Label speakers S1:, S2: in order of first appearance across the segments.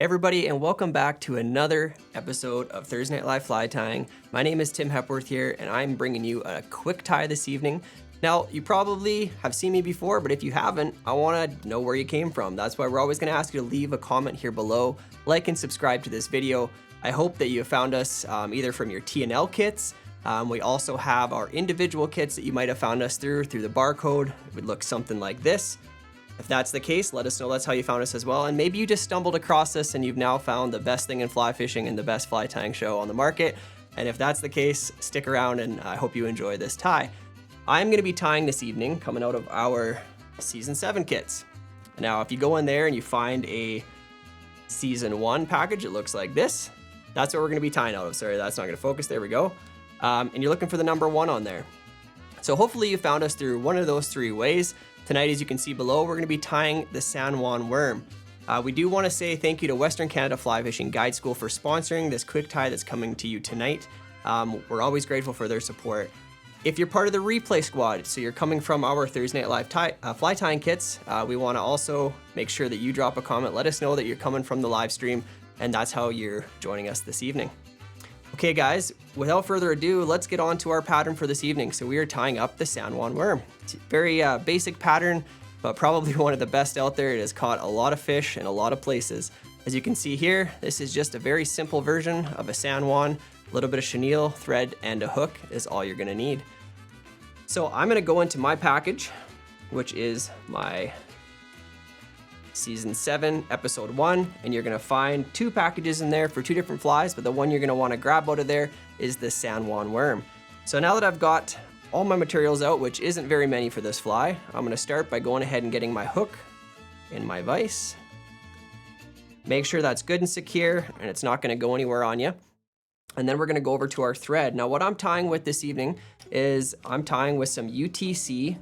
S1: Everybody, and welcome back to another episode of Thursday Night Live Fly Tying. My name is Tim Hepworth here, and I'm bringing you a quick tie this evening. Now, you probably have seen me before, but if you haven't, I want to know where you came from. That's why we're always going to ask you to leave a comment here below, like and subscribe to this video. I hope that you found us either from your TNL kits. We also have our individual kits that you might have found us through the barcode. It would look something like this. If that's the case, let us know that's how you found us as well. And maybe you just stumbled across us and you've now found the best thing in fly fishing and the best fly tying show on the market. And if that's the case, stick around and I hope you enjoy this tie. I'm going to be tying this evening coming out of our Season 7 kits. Now, if you go in there and you find a Season 1 package, it looks like this. That's what we're going to be tying out of. Sorry, that's not going to focus. There we go. And you're looking for the number 1 on there. So hopefully you found us through one of those 3 ways. Tonight, as you can see below, we're going to be tying the San Juan Worm. We do want to say thank you to Western Canada Fly Fishing Guide School for sponsoring this quick tie that's coming to you tonight. We're always grateful for their support. If you're part of the replay squad, so you're coming from our Thursday Night Live fly tying kits, we want to also make sure that you drop a comment. Let us know that you're coming from the live stream, and that's how you're joining us this evening. Okay guys, without further ado, let's get on to our pattern for this evening. So we are tying up the San Juan Worm. It's a very basic pattern, but probably one of the best out there. It has caught a lot of fish in a lot of places. As you can see here, this is just a very simple version of a San Juan. A little bit of chenille, thread, and a hook is all you're gonna need. So I'm gonna go into my package, which is my Season 7, Episode 1, and you're going to find 2 packages in there for 2 different flies, but the one you're going to want to grab out of there is the San Juan Worm. So now that I've got all my materials out, which isn't very many for this fly, I'm going to start by going ahead and getting my hook in my vise. Make sure that's good and secure, and it's not going to go anywhere on you. And then we're going to go over to our thread. Now what I'm tying with this evening is I'm tying with some UTC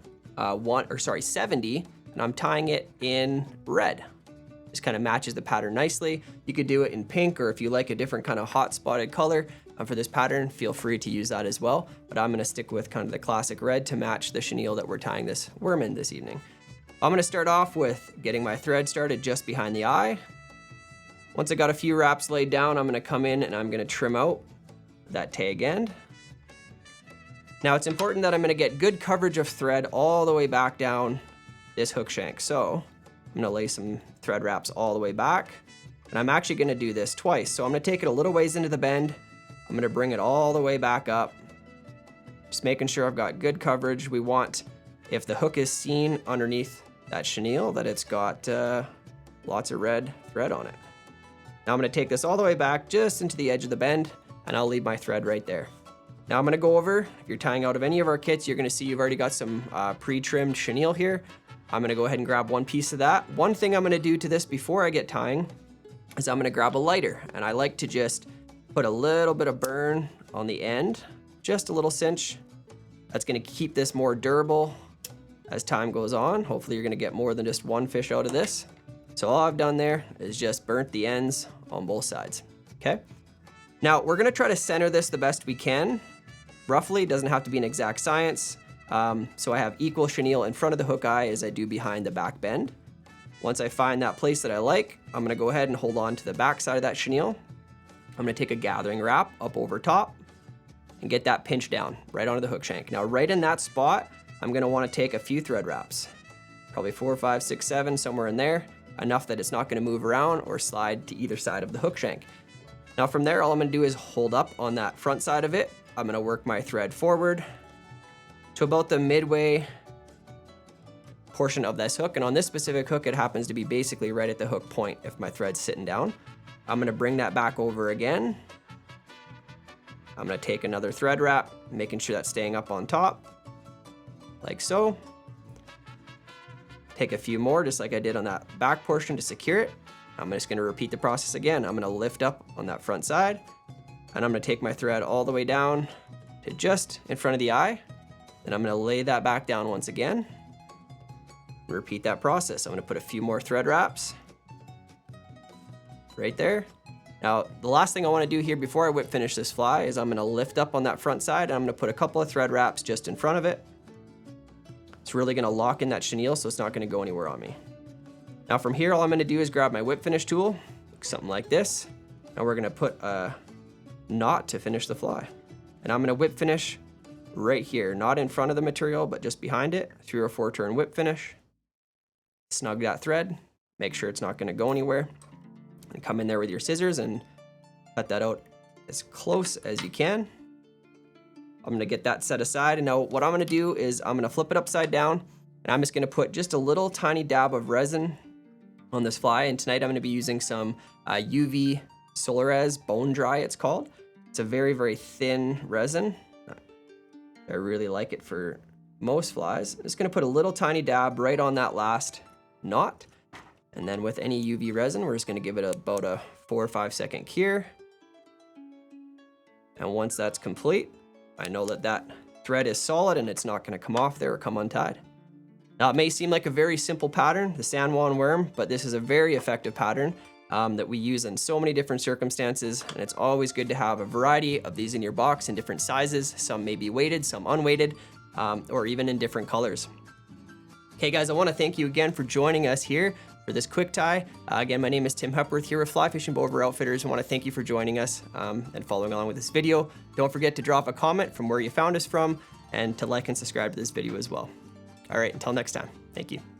S1: 70, and I'm tying it in red. Just kind of matches the pattern nicely. You could do it in pink, or if you like a different kind of hot spotted color for this pattern, feel free to use that as well. But I'm gonna stick with kind of the classic red to match the chenille that we're tying this worm in this evening. I'm gonna start off with getting my thread started just behind the eye. Once I got a few wraps laid down, I'm gonna come in and I'm gonna trim out that tag end. Now it's important that I'm gonna get good coverage of thread all the way back down this hook shank. So I'm gonna lay some thread wraps all the way back, and I'm actually gonna do this twice. So I'm gonna take it a little ways into the bend. I'm gonna bring it all the way back up, just making sure I've got good coverage. We want, if the hook is seen underneath that chenille, that it's got lots of red thread on it. Now I'm gonna take this all the way back just into the edge of the bend, and I'll leave my thread right there. Now I'm gonna go over, if you're tying out of any of our kits, you're gonna see you've already got some pre-trimmed chenille here. I'm gonna go ahead and grab one piece of that. One thing I'm gonna do to this before I get tying is I'm gonna grab a lighter, and I like to just put a little bit of burn on the end, just a little cinch. That's gonna keep this more durable as time goes on. Hopefully you're gonna get more than just one fish out of this. So all I've done there is just burnt the ends on both sides, okay? Now we're gonna try to center this the best we can. Roughly, it doesn't have to be an exact science. So I have equal chenille in front of the hook eye as I do behind the back bend. Once I find that place that I like, I'm gonna go ahead and hold on to the back side of that chenille. I'm gonna take a gathering wrap up over top and get that pinched down right onto the hook shank. Now right in that spot, I'm gonna wanna take a few thread wraps. Probably 4, 5, 6, 7, somewhere in there. Enough that it's not gonna move around or slide to either side of the hook shank. Now from there, all I'm gonna do is hold up on that front side of it. I'm gonna work my thread forward to about the midway portion of this hook. And on this specific hook, it happens to be basically right at the hook point if my thread's sitting down. I'm gonna bring that back over again. I'm gonna take another thread wrap, making sure that's staying up on top, like so. Take a few more, just like I did on that back portion to secure it. I'm just gonna repeat the process again. I'm gonna lift up on that front side, and I'm gonna take my thread all the way down to just in front of the eye. Then I'm gonna lay that back down once again. Repeat that process. I'm gonna put a few more thread wraps right there. Now, the last thing I wanna do here before I whip finish this fly is I'm gonna lift up on that front side, and I'm gonna put a couple of thread wraps just in front of it. It's really gonna lock in that chenille, so it's not gonna go anywhere on me. Now from here, all I'm gonna do is grab my whip finish tool, something like this. Now we're gonna put a knot to finish the fly. And I'm gonna whip finish right here, not in front of the material, but just behind it. 3 or 4 turn whip finish. Snug that thread, make sure it's not gonna go anywhere. And come in there with your scissors and cut that out as close as you can. I'm gonna get that set aside, and now what I'm gonna do is I'm gonna flip it upside down, and I'm just gonna put just a little tiny dab of resin on this fly, and tonight I'm gonna be using some UV Solares Bone Dry, it's called. It's a very, very thin resin. I really like it for most flies. I'm just gonna put a little tiny dab right on that last knot, and then with any UV resin, we're just gonna give it about a 4 or 5 second cure. And once that's complete, I know that that thread is solid and it's not gonna come off there or come untied. Now it may seem like a very simple pattern, the San Juan Worm, but this is a very effective pattern that we use in so many different circumstances, and it's always good to have a variety of these in your box in different sizes. Some may be weighted, some unweighted, or even in different colors. Okay guys, I wanna thank you again for joining us here for this quick tie. Again, my name is Tim Hepworth here with Fly Fishing Bow Over Outfitters. I want to thank you for joining us and following along with this video. Don't forget to drop a comment from where you found us from and to like and subscribe to this video as well. All right, until next time, thank you.